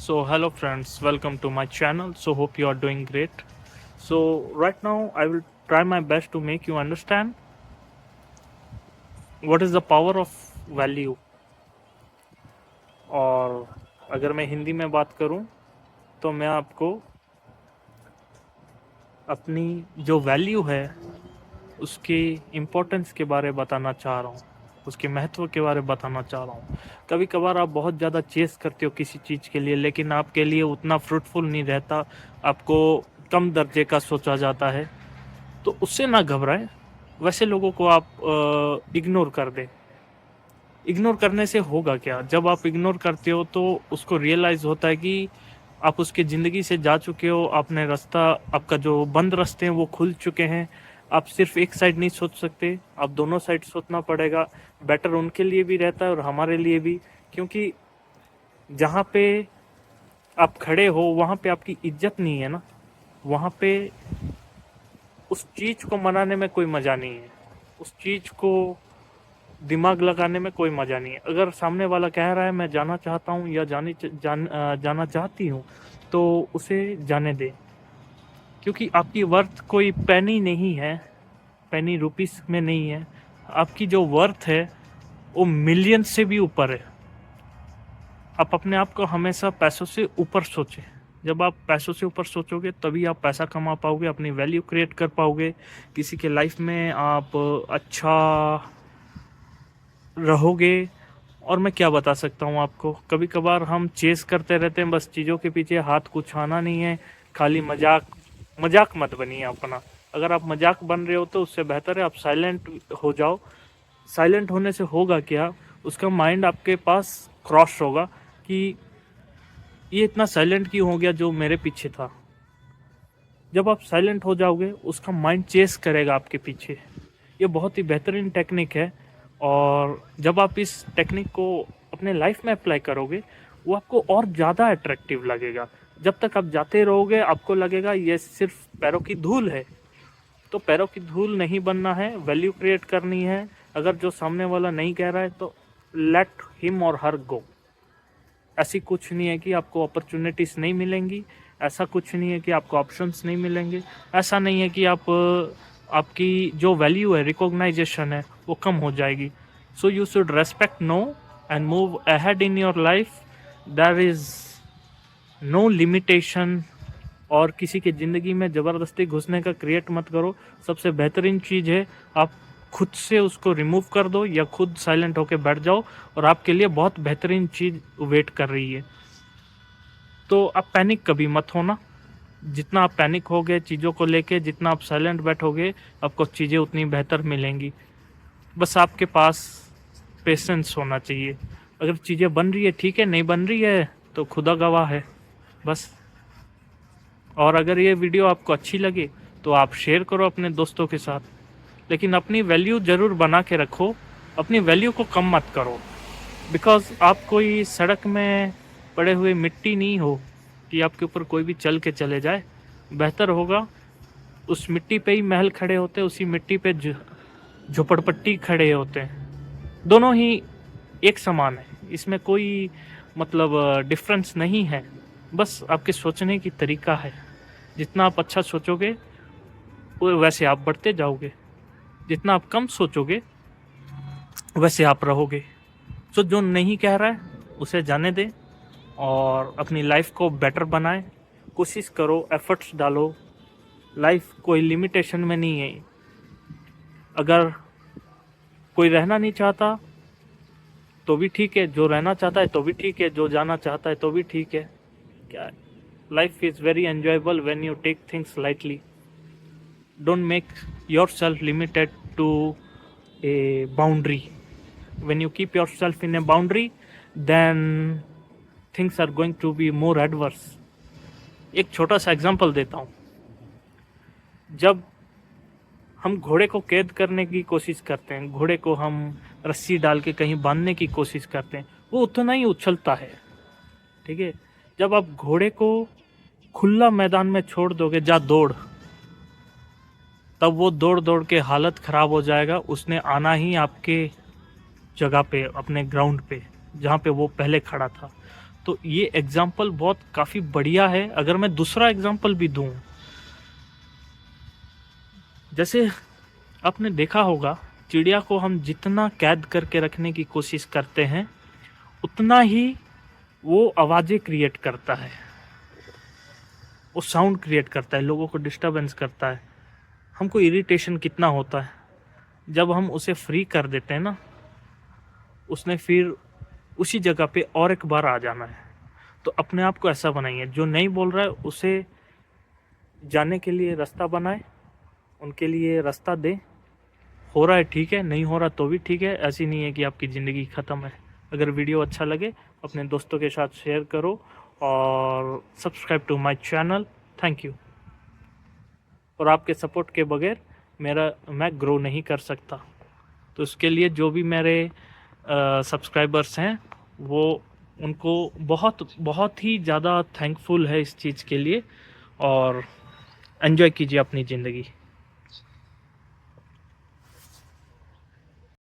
So hello friends, welcome to my channel. So hope you are doing great. So right now I will try my best to make you understand what is the power of value, और अगर मैं हिंदी में बात करूं तो मैं आपको अपनी जो वैल्यू है उसके इम्पोर्टेंस के बारे में बताना चाह रहा हूँ, उसके महत्व के बारे में बताना चाह रहा हूँ। कभी कभार आप बहुत ज़्यादा चेस करते हो किसी चीज़ के लिए, लेकिन आपके लिए उतना फ्रूटफुल नहीं रहता, आपको कम दर्जे का सोचा जाता है, तो उससे ना घबराएं। वैसे लोगों को आप इग्नोर कर दें। इग्नोर करने से होगा क्या? जब आप इग्नोर करते हो तो उसको रियलाइज़ होता है कि आप उसकी ज़िंदगी से जा चुके हो, आपने रास्ता, आपका जो बंद रास्ते हैं वो खुल चुके हैं। आप सिर्फ एक साइड नहीं सोच सकते, आप दोनों साइड सोचना पड़ेगा। बेटर उनके लिए भी रहता है और हमारे लिए भी, क्योंकि जहाँ पे आप खड़े हो वहाँ पे आपकी इज्जत नहीं है ना, वहाँ पे उस चीज़ को मनाने में कोई मज़ा नहीं है, उस चीज़ को दिमाग लगाने में कोई मज़ा नहीं है। अगर सामने वाला कह रहा है मैं जाना चाहता हूँ या जाना चाहती हूँ, तो उसे जाने दें, क्योंकि आपकी वर्थ कोई पैनी नहीं है, पैनी रुपीस में नहीं है। आपकी जो वर्थ है वो मिलियन से भी ऊपर है। आप अपने आप को हमेशा पैसों से ऊपर सोचें। जब आप पैसों से ऊपर सोचोगे तभी आप पैसा कमा पाओगे, अपनी वैल्यू क्रिएट कर पाओगे, किसी के लाइफ में आप अच्छा रहोगे। और मैं क्या बता सकता हूँ आपको, कभी कभार हम चेस करते रहते हैं बस चीज़ों के पीछे, हाथ कुछ आना नहीं है, खाली मजाक। मजाक मत बनिए अपना। अगर आप मजाक बन रहे हो तो उससे बेहतर है आप साइलेंट हो जाओ। साइलेंट होने से होगा क्या, उसका माइंड आपके पास क्रॉस होगा कि ये इतना साइलेंट क्यों हो गया जो मेरे पीछे था। जब आप साइलेंट हो जाओगे उसका माइंड चेस करेगा आपके पीछे। ये बहुत ही बेहतरीन टेक्निक है, और जब आप इस टेक्निक को अपने लाइफ में अप्लाई करोगे वो आपको और ज़्यादा अट्रैक्टिव लगेगा। जब तक आप जाते रहोगे आपको लगेगा ये सिर्फ पैरों की धूल है, तो पैरों की धूल नहीं बनना है, वैल्यू क्रिएट करनी है। अगर जो सामने वाला नहीं कह रहा है तो लेट हिम और हर गो। ऐसी कुछ नहीं है कि आपको अपॉर्चुनिटीज़ नहीं मिलेंगी, ऐसा कुछ नहीं है कि आपको ऑप्शंस नहीं मिलेंगे, ऐसा नहीं है कि आपकी जो वैल्यू है, रिकॉग्नाइजेशन है, वो कम हो जाएगी। So you should respect no and move ahead in your life. There is no limitation, और किसी की ज़िंदगी में ज़बरदस्ती घुसने का क्रिएट मत करो। सबसे बेहतरीन चीज़ है आप खुद से उसको रिमूव कर दो या खुद साइलेंट होकर बैठ जाओ, और आपके लिए बहुत बेहतरीन चीज़ वेट कर रही है। तो आप पैनिक कभी मत होना। जितना आप पैनिक होगे चीज़ों को लेके, जितना आप साइलेंट बैठोगे, आपको चीज़ें उतनी बेहतर मिलेंगी। बस आपके पास पेशेंस होना चाहिए। अगर चीज़ें बन रही है ठीक है, नहीं बन रही है तो खुदा गवाह है बस। और अगर ये वीडियो आपको अच्छी लगे तो आप शेयर करो अपने दोस्तों के साथ, लेकिन अपनी वैल्यू ज़रूर बना के रखो, अपनी वैल्यू को कम मत करो। बिकॉज़ आप कोई सड़क में पड़े हुए मिट्टी नहीं हो कि आपके ऊपर कोई भी चल के चले जाए। बेहतर होगा उस मिट्टी पे ही महल खड़े होते, उसी मिट्टी पे झोपड़पट्टी खड़े होते हैं। दोनों ही एक समान है, इसमें कोई मतलब डिफरेंस नहीं है, बस आपके सोचने की तरीका है। जितना आप अच्छा सोचोगे वैसे आप बढ़ते जाओगे, जितना आप कम सोचोगे वैसे आप रहोगे। तो जो नहीं कह रहा है उसे जाने दें और अपनी लाइफ को बेटर बनाएं। कोशिश करो, एफर्ट्स डालो। लाइफ कोई लिमिटेशन में नहीं है। अगर कोई रहना नहीं चाहता तो भी ठीक है, जो रहना चाहता है तो भी ठीक है, जो जाना चाहता है तो भी ठीक है। क्या, life is very enjoyable when you take things lightly. Don't make yourself limited to a boundary. When you keep yourself in a boundary, then things are going to be more adverse. एक छोटा सा example देता हूँ। जब हम घोड़े को कैद करने की कोशिश करते हैं, घोड़े को हम रस्सी डाल के कहीं बांधने की कोशिश करते हैं, वो उतना ही उछलता है, ठीक है। जब आप घोड़े को खुला मैदान में छोड़ दोगे, जा दौड़, तब वो दौड़ दौड़ के हालत ख़राब हो जाएगा। उसने आना ही आपके जगह पे, अपने ग्राउंड पे, जहाँ पे वो पहले खड़ा था। तो ये एग्जाम्पल बहुत काफ़ी बढ़िया है। अगर मैं दूसरा एग्जाम्पल भी दूं, जैसे आपने देखा होगा चिड़िया को हम जितना कैद करके रखने की कोशिश करते हैं उतना ही वो आवाज़ें क्रिएट करता है, वो साउंड क्रिएट करता है, लोगों को डिस्टरबेंस करता है। हमको इरिटेशन कितना होता है जब हम उसे फ्री कर देते हैं ना, उसने फिर उसी जगह पे और एक बार आ जाना है। तो अपने आप को ऐसा बनाइए, जो नहीं बोल रहा है उसे जाने के लिए रास्ता बनाए, उनके लिए रास्ता दे। हो रहा है ठीक है, नहीं हो रहा तो भी ठीक है, ऐसी नहीं है कि आपकी ज़िंदगी ख़त्म है। अगर वीडियो अच्छा लगे अपने दोस्तों के साथ शेयर करो और subscribe to my channel. Thank you. और आपके सपोर्ट के बगैर मैं ग्रो नहीं कर सकता। तो इसके लिए जो भी मेरे सब्सक्राइबर्स हैं वो उनको बहुत बहुत ही ज़्यादा थैंकफुल है इस चीज़ के लिए। और एंजॉय कीजिए अपनी ज़िंदगी।